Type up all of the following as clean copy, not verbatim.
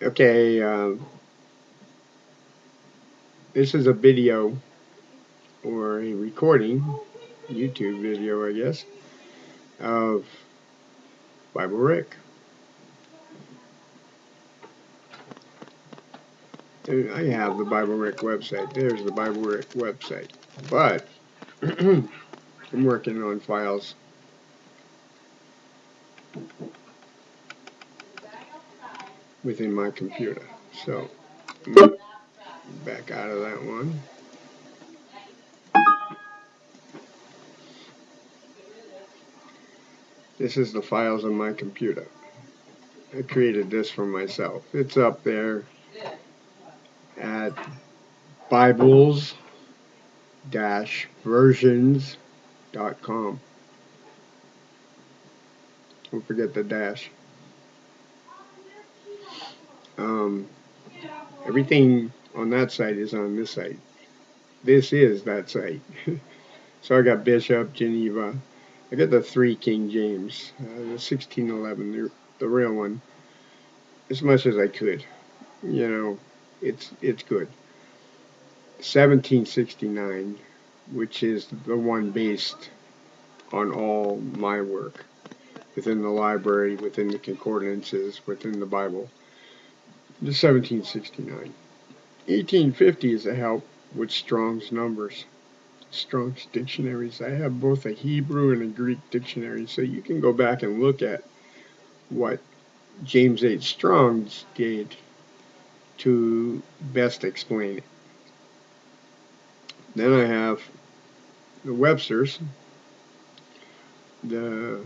Okay, this is a video or a recording, YouTube video, I guess, of Bible Rick. I have the Bible Rick website. There's the Bible Rick website. But I'm working on files within my computer. So, back out of that one. This is the files on my computer. I created this for myself. It's up there at Bibles-versions.com. Don't forget the dash. Um, everything on that site is on this site. This is that site. So I got Bishop, Geneva. I got the 3 King James, the 1611, the real one, as much as I could. You know, it's good. 1769, which is the one based on all my work within the library, within the concordances, within the Bible. The 1769. 1850 is a help with Strong's numbers, Strong's dictionaries. I have both a Hebrew and a Greek dictionary, so you can go back and look at what James H. Strong's did to best explain it. Then I have the Webster's, the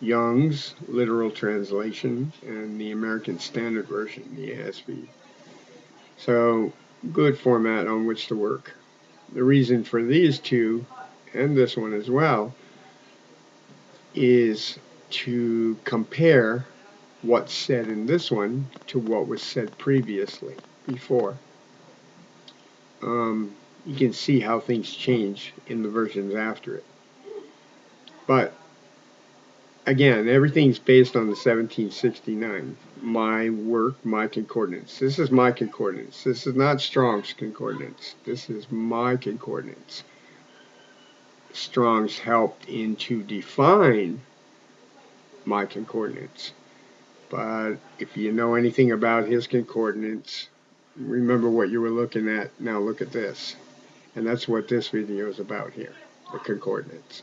Young's literal translation, and the American Standard Version, the ASV. So, good format on which to work. The reason for these two, and this one as well, is to compare what's said in this one to what was said previously, before. You can see how things change in the versions after it. But again, everything's based on the 1769. My work, my concordance. This is my concordance. This is not Strong's concordance. This is my concordance. Strong's helped to define my concordance. But if you know anything about his concordance, remember what you were looking at. Now look at this. And that's what this video is about here, the concordance.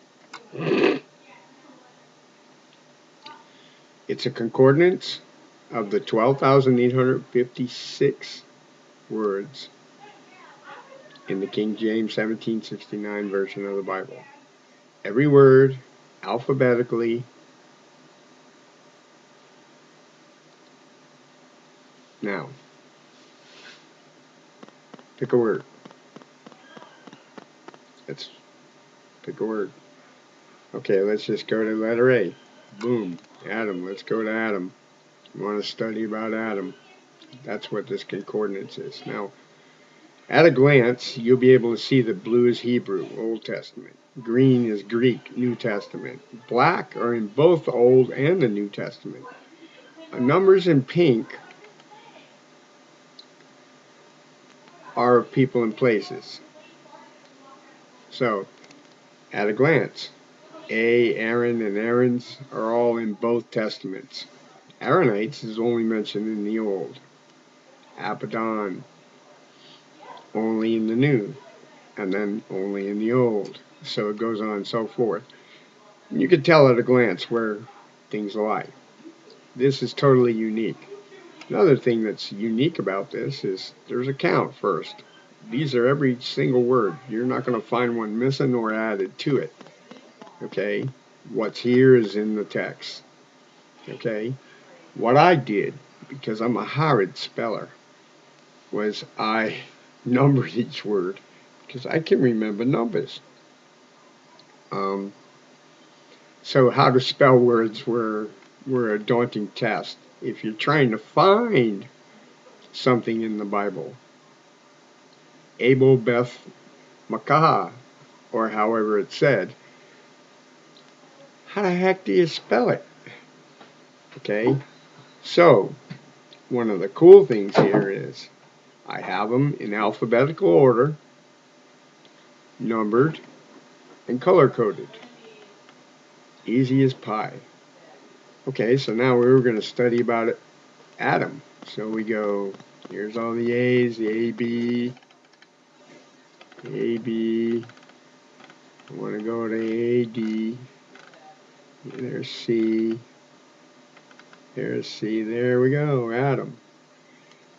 It's a concordance of the 12,856 words in the King James 1769 version of the Bible. Every word alphabetically. Now, pick a word. Let's pick a word. Okay, let's just go to letter A. Boom, Adam. Let's go to Adam. You want to study about Adam. That's what this concordance is. Now, at a glance, you'll be able to see that blue is Hebrew, Old Testament. Green is Greek, New Testament. Black are in both the Old and the New Testament. Numbers in pink are of people and places. So, at a glance, Aaron, and Aaron's are all in both Testaments. Aaronites is only mentioned in the Old. Abaddon, only in the New. And then only in the Old. So it goes on and so forth. You can tell at a glance where things lie. This is totally unique. Another thing that's unique about this is there's a count first. These are every single word. You're not going to find one missing or added to it. Okay? What's here is in the text. Okay? What I did, because I'm a horrid speller, was I numbered each word because I can remember numbers. So how to spell words were a daunting test. If you're trying to find something in the Bible, Abel Beth Makah, or however it's said, how the heck do you spell it? Okay, so one of the cool things here is I have them in alphabetical order, numbered, and color-coded. Easy as pie. Okay, so now we were going to study about Adam. So we go, here's all the A's, the A, B, A, B. I want to go to A, D. There's C. There's C. There we go, Adam.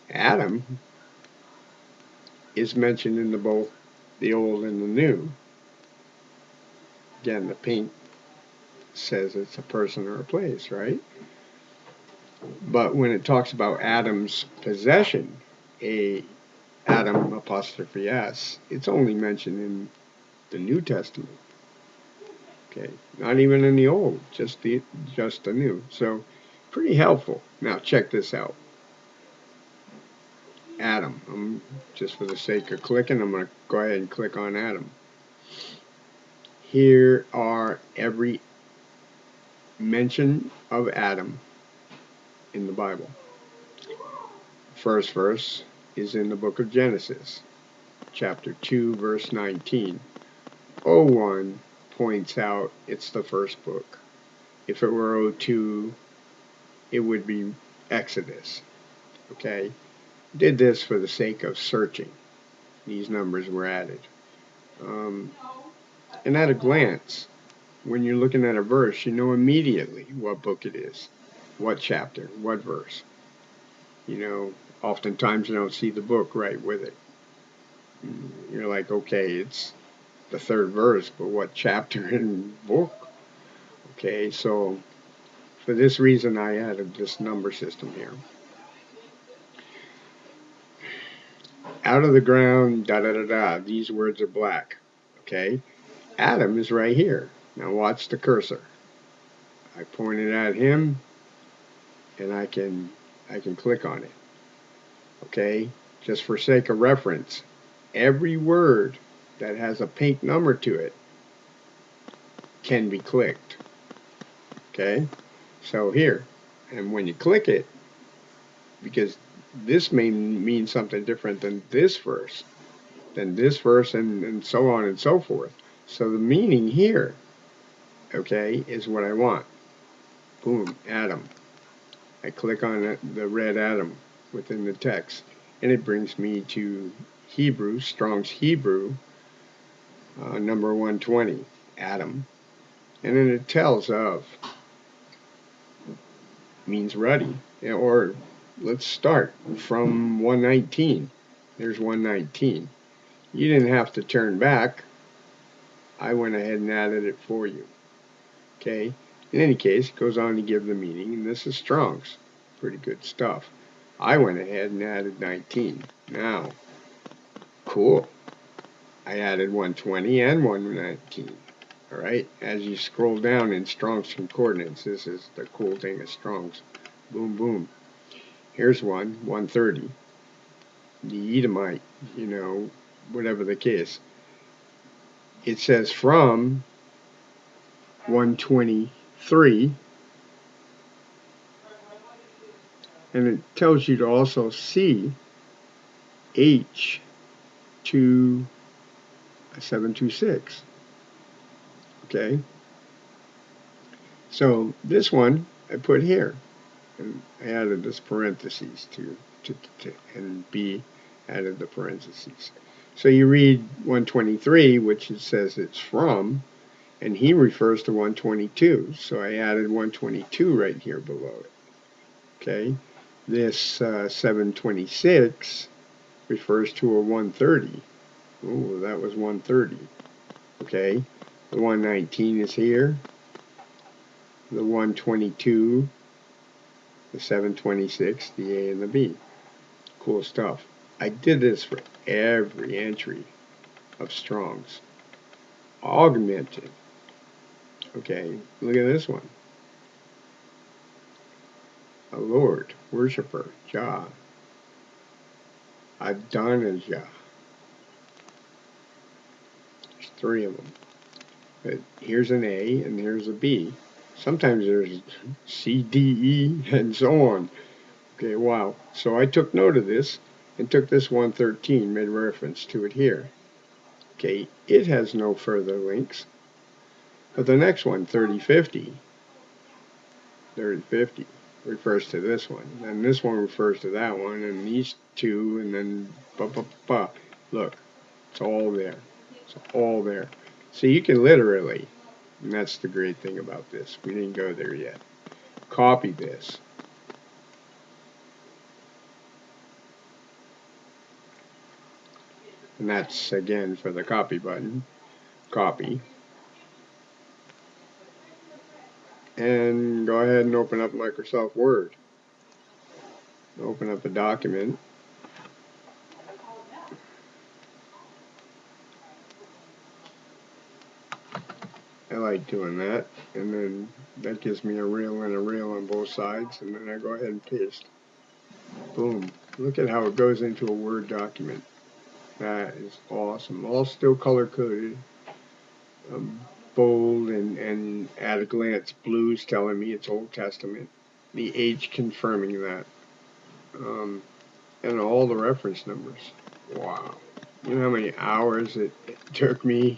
Adam is mentioned in both the Old and the New. Again, the pink says it's a person or a place, right? But when it talks about Adam's possession, Adam apostrophe S, it's only mentioned in the New Testament. Okay, not even in the Old, just the New. So pretty helpful. Now check this out. Adam. Just for the sake of clicking, I'm going to go ahead and click on Adam. Here are every mention of Adam in the Bible. First verse is in the book of Genesis, chapter 2, verse 19. 01 points out it's the first book. If it were 02, it would be Exodus. Okay? Did this for the sake of searching. These numbers were added. And at a glance, when you're looking at a verse, you know immediately what book it is, what chapter, what verse. You know, oftentimes you don't see the book right with it. You're like, okay, it's the third verse, but what chapter and book? Okay, so for this reason, I added this number system here. Out of the ground, da-da-da-da, these words are black. Okay, Adam is right here. Now watch the cursor. I pointed at him, and I can click on it. Okay, just for sake of reference, every word that has a pink number to it can be clicked. Okay, so here, and when you click it, because this may mean something different than this verse, and so on and so forth. So the meaning here, okay, is what I want. Boom, Adam. I click on the red Adam within the text, and it brings me to Hebrew, Strong's Hebrew, number 120, Adam. And then it tells of, means ruddy. Or let's start from 119. There's 119. You didn't have to turn back. I went ahead and added it for you. Okay. In any case, it goes on to give the meaning, and this is Strong's. Pretty good stuff. I went ahead and added 19. Now, cool. I added 120 and 119. All right. As you scroll down in Strong's Concordance, this is the cool thing of Strong's. Boom, boom. Here's 130. The Edomite, whatever the case. It says from 123, and it tells you to also see H2726. Okay, so this one I put here, and I added this parentheses to and B added the parentheses. So you read 123, which it says it's from, and he refers to 122. So I added 122 right here below it. Okay, this 726 refers to a 130. Oh, that was 130. Okay, the 119 is here. The 122, the 726, the A and the B. Cool stuff. I did this for every entry of Strong's. Augmented. Okay, look at this one. A Lord, worshiper, Jah. Adonijah. There's 3 of them. But here's an A and here's a B. Sometimes there's C, D, E, and so on. Okay, wow. So I took note of this and took this 113, made reference to it here. Okay, it has no further links. But the next one, 3050, refers to this one. And this one refers to that one, and these two, and then Look, it's all there. It's all there. So you can literally, and that's the great thing about this, we didn't go there yet, copy this. And that's, again, for the copy button. Copy. And go ahead and open up Microsoft Word. Open up a document. I like doing that. And then that gives me a reel and a reel on both sides. And then I go ahead and paste. Boom. Look at how it goes into a Word document. That is awesome. All still color-coded. Bold and at a glance, blue's telling me it's Old Testament. The H confirming that. And all the reference numbers. Wow. You know how many hours it took me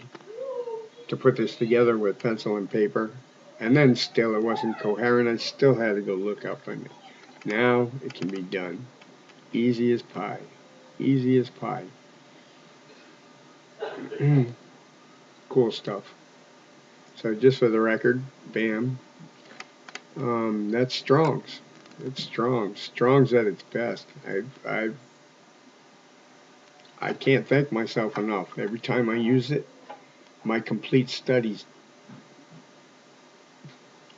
to put this together with pencil and paper? And then still it wasn't coherent. I still had to go look up on it. Now it can be done. Easy as pie. Easy as pie. Cool stuff. So just for the record, bam. That's Strong's. It's Strong's. Strong's at its best. I can't thank myself enough. Every time I use it, my complete studies,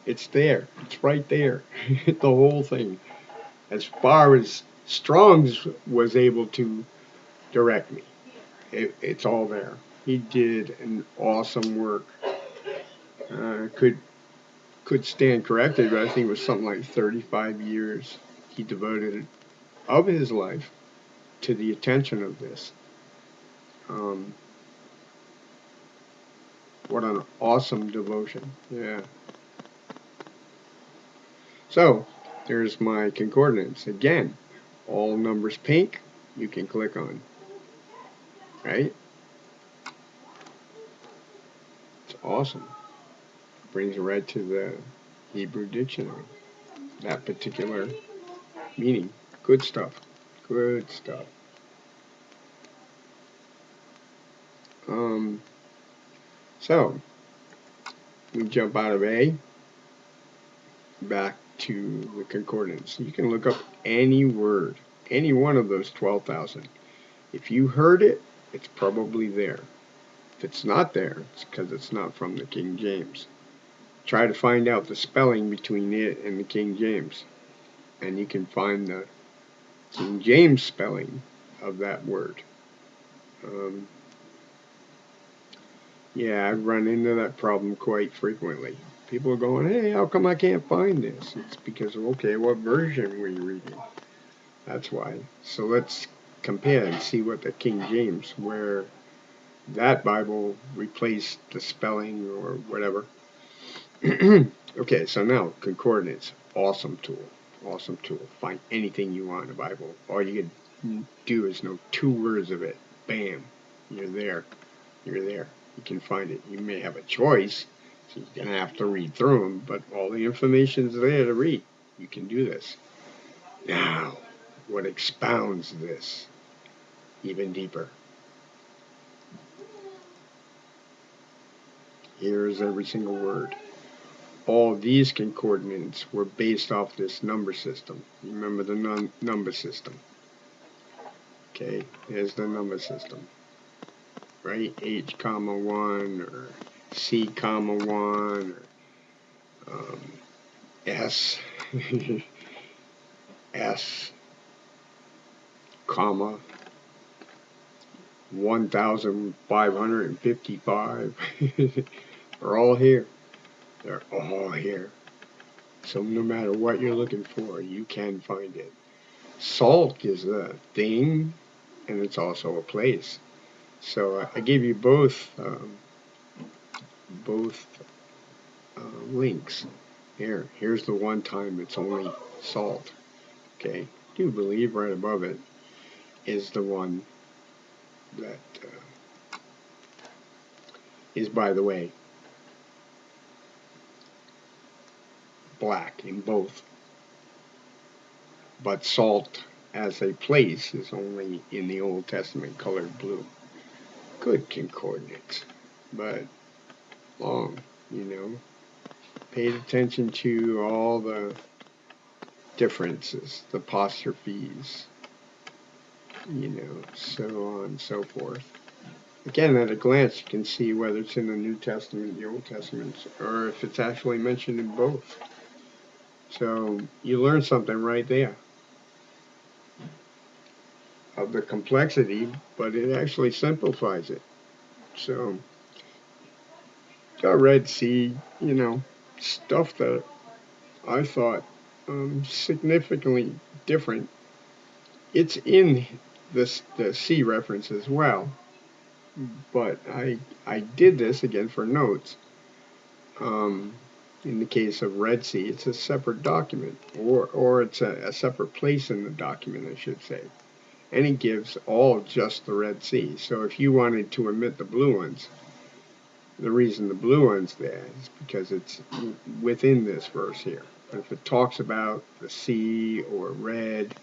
it's there. It's right there. The whole thing. As far as Strong's was able to direct me, it's all there. He did an awesome work. Could stand corrected, but I think it was something like 35 years he devoted of his life to the attention of this. What an awesome devotion. Yeah. So, there's my concordance. Again, all numbers pink, you can click on. Right? It's awesome. Brings you right to the Hebrew dictionary. That particular meaning. Good stuff. Good stuff. So, we jump out of A, back to the concordance. You can look up any word, any one of those 12,000. If you heard it, it's probably there. If it's not there, it's because it's not from the King James. Try to find out the spelling between it and the King James, and you can find the King James spelling of that word. Yeah, I run into that problem quite frequently. People are going, hey, how come I can't find this? It's because, okay, what version were you reading? That's why. So let's compare and see what the King James, where that Bible replaced the spelling or whatever. Okay, so now Concordance, awesome tool. Awesome tool. Find anything you want in the Bible. All you can do is know 2 words of it. Bam, you're there. You're there. You can find it. You may have a choice, so you're going to have to read through them, but all the information's there to read. You can do this. Now, what expounds this even deeper? Here's every single word. All these concordants were based off this number system. Remember the number system. Okay, here's the number system. Right? H comma 1 or C comma 1 or S S comma 1555. They're all here. They're all here. So no matter what you're looking for, you can find it. Salt is a thing, and it's also a place. So I gave you both links. Here's the one time it's only salt. Okay, I do believe right above it is the one that is, by the way, black in both, but salt as a place is only in the Old Testament colored blue. Good concordance, but long, you know. Paid attention to all the differences, the apostrophes, you know, so on and so forth. Again, at a glance, you can see whether it's in the New Testament, the Old Testament, or if it's actually mentioned in both. So you learn something right there of the complexity, but it actually simplifies it. So, the Red Sea, you know, stuff that I thought significantly different. It's in the sea reference as well, but I did this again for notes. Um, in the case of Red Sea, it's a separate document, or it's a separate place in the document, I should say. And it gives all just the Red Sea. So if you wanted to omit the blue ones, the reason the blue one's there is because it's within this verse here. But if it talks about the sea or red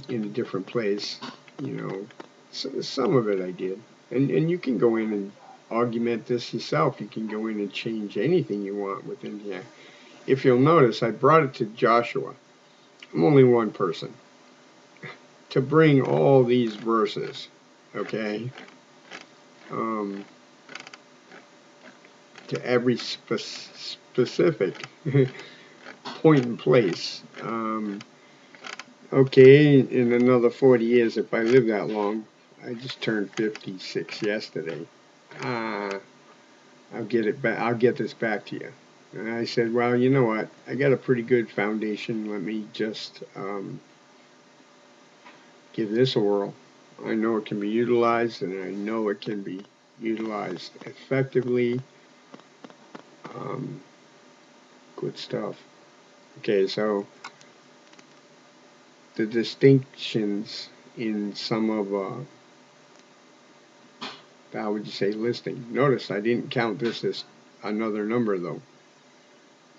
in a different place, you know, some of it I did. And you can go in and augment this yourself. You can go in and change anything you want within here. If you'll notice, I brought it to Joshua. I'm only one person. To bring all these verses, okay, to every specific point and place. Okay, in another 40 years, if I live that long, I just turned 56 yesterday. I'll get it back. I'll get this back to you. And I said, well, you know what? I got a pretty good foundation. Let me just give this a whirl. I know it can be utilized, and I know it can be utilized effectively. Good stuff. Okay, so the distinctions in some of, how would you say, listing. Notice I didn't count this as another number, though.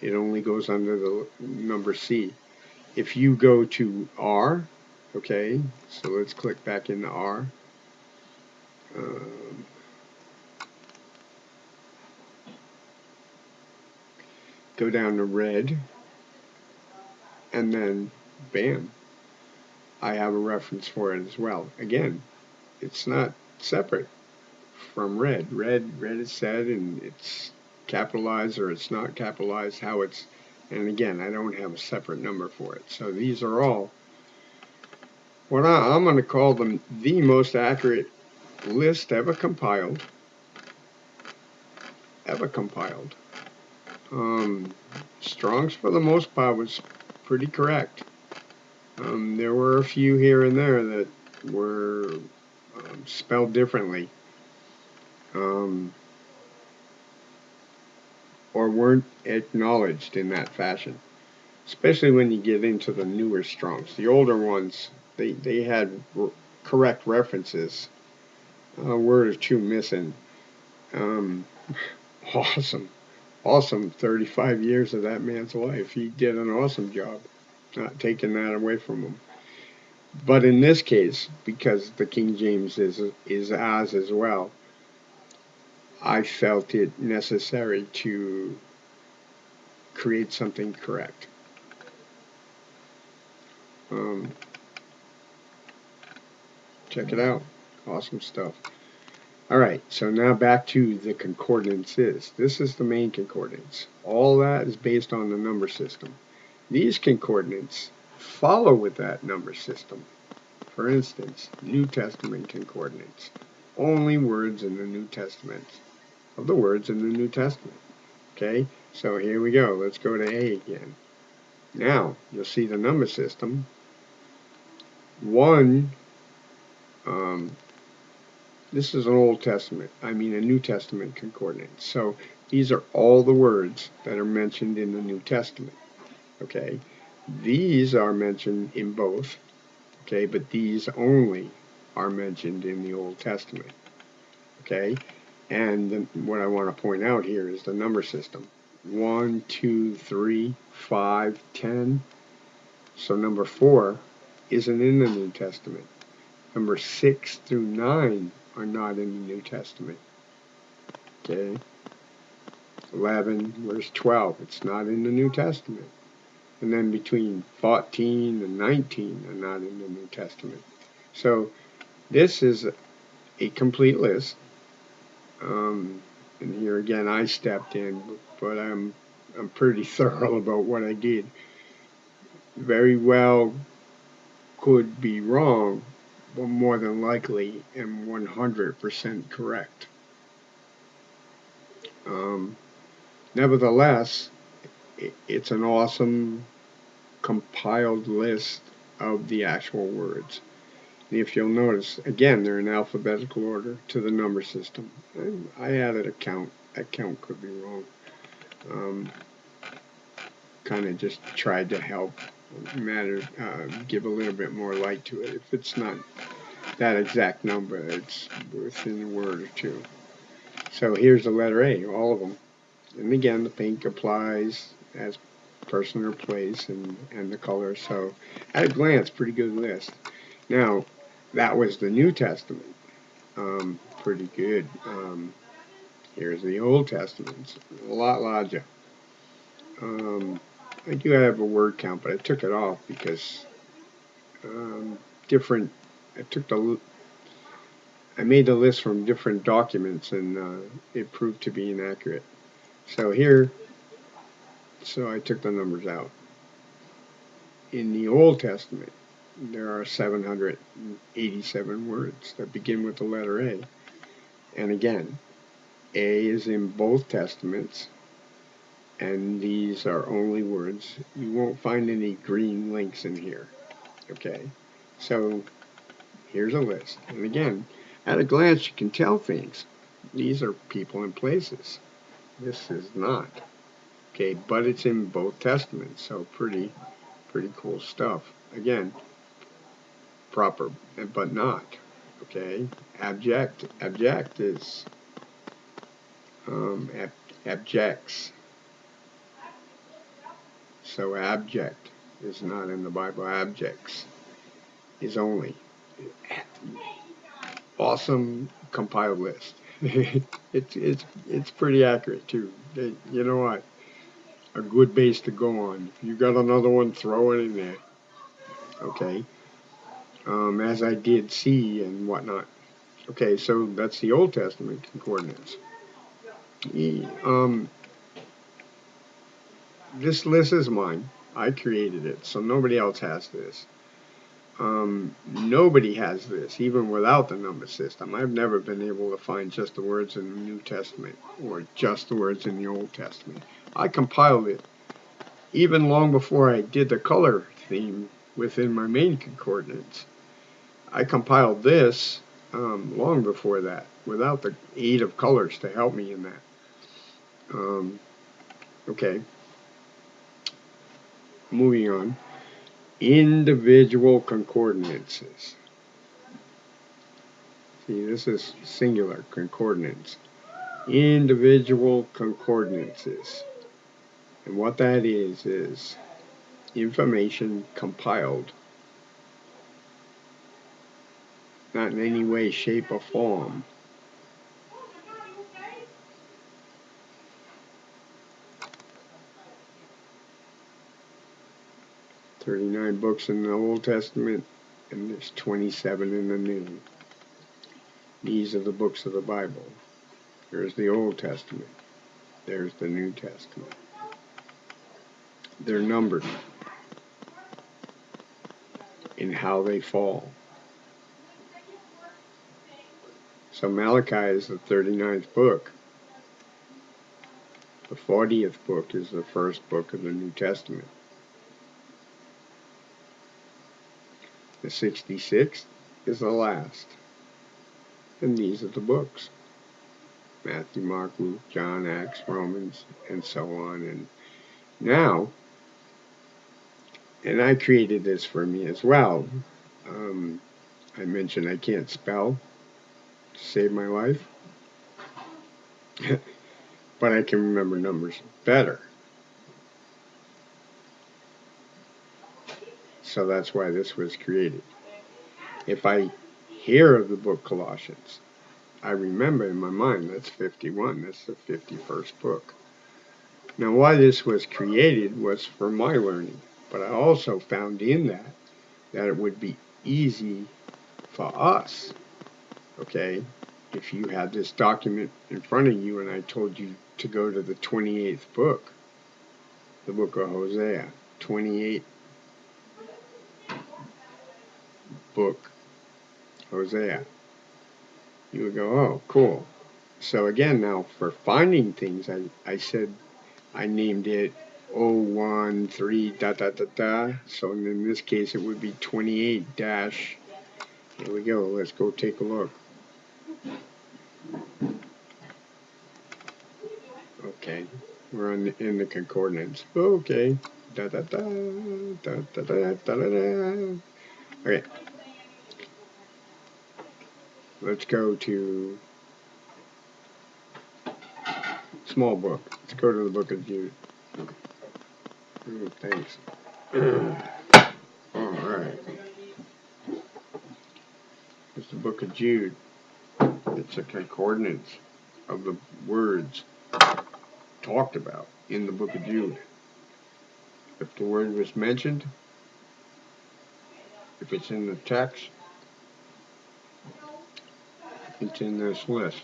It only goes under the number C. If you go to R, okay, so let's click back into R. Go down to red, and then bam, I have a reference for it as well. Again, it's not separate from red. Red is said, and it's capitalized or it's not capitalized, how it's, and again, I don't have a separate number for it. So these are all what I'm going to call them the most accurate list ever compiled. Strong's for the most part was pretty correct. There were a few here and there that were spelled differently, or weren't acknowledged in that fashion, especially when you get into the newer Strongs. The older ones, they had correct references, a word or two missing. Awesome 35 years of that man's life. He did an awesome job, not taking that away from him. But in this case, because the King James is ours as well, I felt it necessary to create something correct. Check it out. Awesome stuff. All right, so now back to the concordances. This is the main concordance. All that is based on the number system. These concordants follow with that number system. For instance, New Testament concordance. Only words in the New Testament of the words in the New Testament. Okay, so here we go. Let's go to A again. Now, you'll see the number system. One, this is an Old Testament, a New Testament concordance. So these are all the words that are mentioned in the New Testament. Okay, These are mentioned in both, okay, but these only are mentioned in the Old Testament, okay? And what I want to point out here is the number system. 1, 2, 3, 5, 10. So number 4 isn't in the New Testament. Number 6 through 9 are not in the New Testament. Okay? 11, where's 12? It's not in the New Testament. And then between 14 and 19 are not in the New Testament. So this is a complete list. And here again, I stepped in, but I'm pretty thorough about what I did. Very well could be wrong, but more than likely am 100% correct. Nevertheless, it's an awesome compiled list of the actual words. And if you'll notice, again, they're in alphabetical order to the number system. I added a count. That count could be wrong. Kind of just tried to help give a little bit more light to it. If it's not that exact number, it's within a word or two. So here's the letter A, all of them. And again, the pink applies as person or place and the color. So at a glance, pretty good list. Now, that was the New Testament. Pretty good. Here's the Old Testament. It's a lot larger. I do have a word count, but I took it off because I made the list from different documents, and it proved to be inaccurate. So I took the numbers out. In the Old Testament, there are 787 words that begin with the letter A. And again, A is in both Testaments, and these are only words. You won't find any green links in here. Okay, so here's a list. And again, at a glance, you can tell things. These are people and places. This is not. Okay, but it's in both Testaments, so pretty cool stuff. Again, proper, but not. Okay, abject is abjects. So abject is not in the Bible. Abjects is only. Awesome compiled list. It's pretty accurate too. You know what? A good base to go on. If you got another one, throw it in there. Okay. As I did C and whatnot. Okay, so that's the Old Testament concordance. This list is mine. I created it, so nobody else has this. Nobody has this, even without the number system. I've never been able to find just the words in the New Testament or just the words in the Old Testament. I compiled it even long before I did the color theme within my main concordance. I compiled this long before that, without the aid of colors to help me in that. Okay, moving on. Individual concordances. See, this is singular concordance. Individual concordances. And what that is information compiled, not in any way, shape, or form. "39 books in the Old Testament, and there's 27 in the New. These are the books of the Bible. There's the Old Testament. There's the New Testament. They're numbered in how they fall. So Malachi is the 39th book. The 40th book is the first book of the New Testament. The 66th is the last. And these are the books. Matthew, Mark, Luke, John, Acts, Romans, and so on. And now, And I created this for me as well. I mentioned I can't spell to save my life, but I can remember numbers better. So that's why this was created. If I hear of the book Colossians, I remember in my mind that's 51. That's the 51st book. Now, why this was created was for my learning, but I also found in that it would be easy for us, okay, if you had this document in front of you and I told you to go to the 28th book, the book of Hosea, 28th book, Hosea, you would go, oh, cool. So again, now for finding things, I said I named it 013 da da da da. So in this case, it would be 28 dash. Here we go. Let's go take a look. Okay, we're in the concordance. Okay. Da da da da da da da da da. Okay. Let's go to small book. Let's go to the book of Jude. Thanks. All right. It's the book of Jude. It's a concordance of the words talked about in the book of Jude. If the word was mentioned, if it's in the text, it's in this list.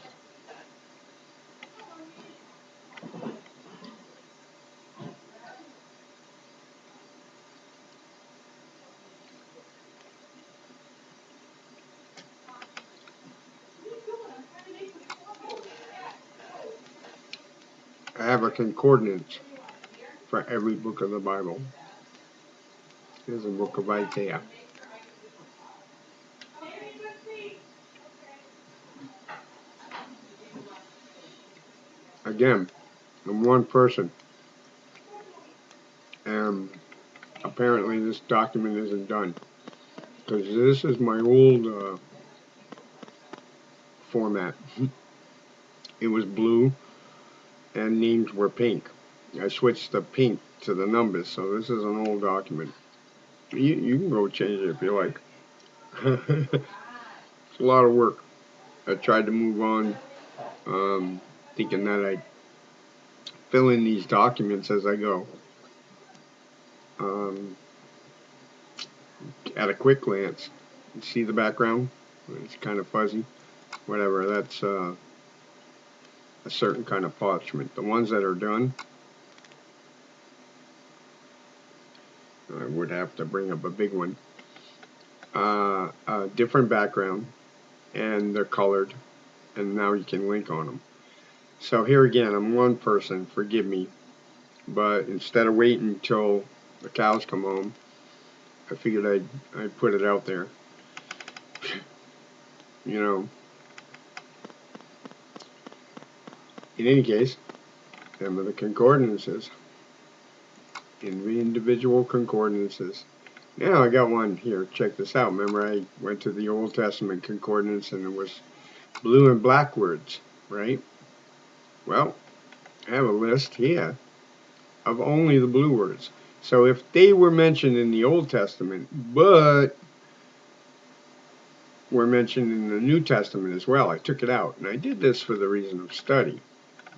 I have a concordance for every book of the Bible. Here's the book of Isaiah. Again, I'm one person, and apparently this document isn't done because this is my old format. It was blue and names were pink. I switched the pink to the numbers, so this is an old document. You can go change it if you like. It's a lot of work. I tried to move on, thinking that I'd fill in these documents as I go. Um, at a quick glance, you see the background? It's kind of fuzzy. Whatever, that's a certain kind of parchment. The ones that are done, I would have to bring up a big one. A different background, and they're colored, and now you can link on them. So here again, I'm one person, forgive me, but instead of waiting until the cows come home, I figured I'd put it out there. You know, in any case, them are the concordances, in the individual concordances. Now I got one here, check this out. Remember I went to the Old Testament concordance and it was blue and black words, right? Well, I have a list here of only the blue words. So if they were mentioned in the Old Testament, but were mentioned in the New Testament as well, I took it out. And I did this for the reason of study.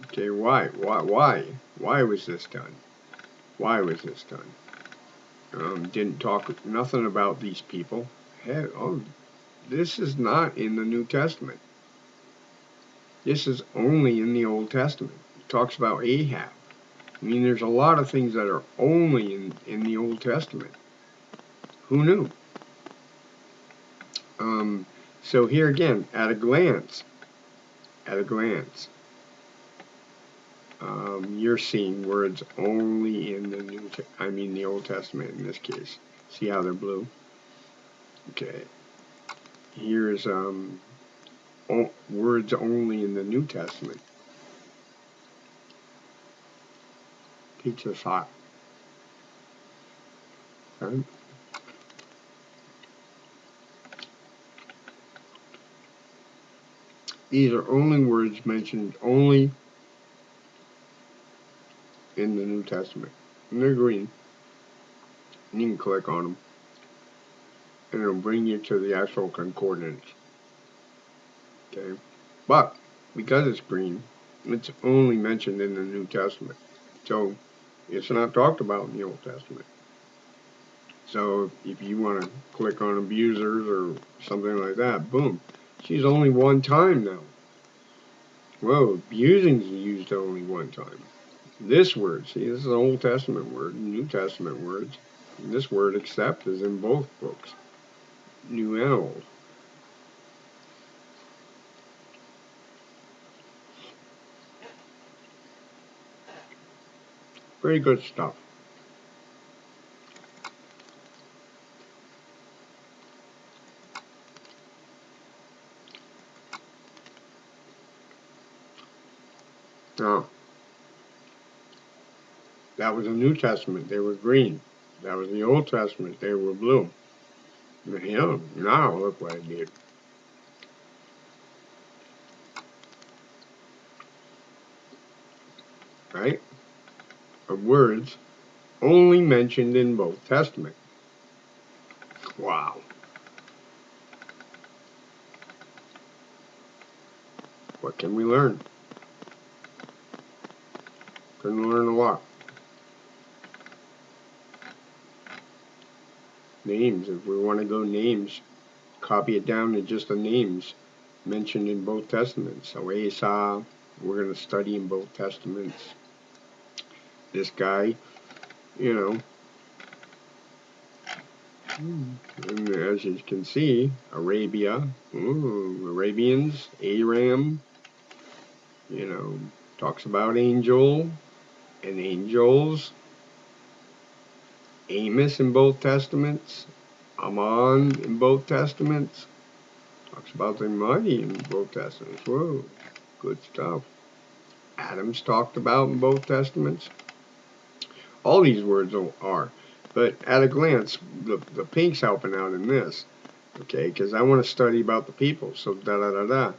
Okay, why? Why was this done? Why was this done? Didn't talk nothing about these people. Hey, oh, this is not in the New Testament. This is only in the Old Testament. It talks about Ahab. I mean, there's a lot of things that are only in the Old Testament. Who knew? So here again, at a glance, you're seeing words only in the Old Testament in this case. See how they're blue? Okay. Here's words only in the New Testament. Pizza's hot. Okay? These are only words mentioned only in the New Testament. And they're green. And you can click on them. And it'll bring you to the actual concordance. Okay? But, because it's green, it's only mentioned in the New Testament. So, it's not talked about in the Old Testament. So, if you want to click on abusers or something like that, boom. She's only one time now. Whoa, abusing is used only one time. This word, see, this is an Old Testament word, New Testament words. And this word accept is in both books, New and Old. Very good stuff. Now, that was the New Testament, they were green. That was the Old Testament, they were blue. Yeah, now look what I did. Right? Of words only mentioned in both Testaments. Wow. What can we learn? Can learn a lot. Names, if we want to go names, copy it down to just the names mentioned in both Testaments. So Esau, we're going to study in both Testaments. This guy, you know, and as you can see, Arabia, Arabians, Aram, you know, talks about angel and angels. Amos in both Testaments, Ammon in both Testaments, talks about the mighty in both Testaments. Whoa, good stuff. Adam's talked about in both Testaments. All these words are. But at a glance, the pink's helping out in this. Okay, because I want to study about the people. So da-da-da-da.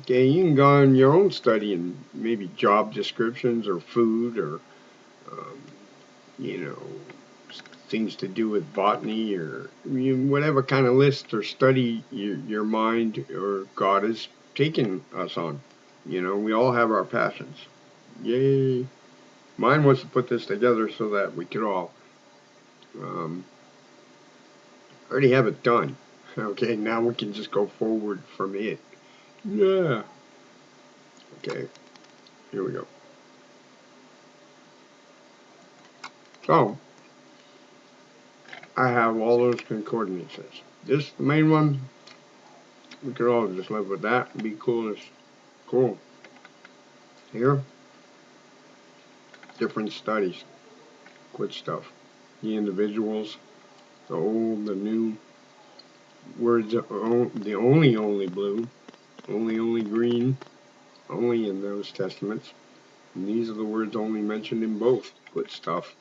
Okay, you can go on your own study and maybe job descriptions or food or, you know, things to do with botany or whatever kind of list or study your mind or God has taken us on. You know, we all have our passions. Yay. Mine was to put this together so that we could all already have it done. Okay, now we can just go forward from it. Yeah. Okay, here we go. So, I have all those concordances. This, the main one, we could all just live with that and be cool as cool. Here, different studies. Good stuff. The individuals, the old, the new, words, the only blue, only green, only in those testaments. And these are the words only mentioned in both. Good stuff.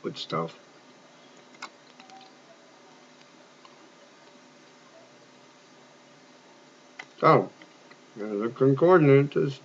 Good stuff. So, the Concordances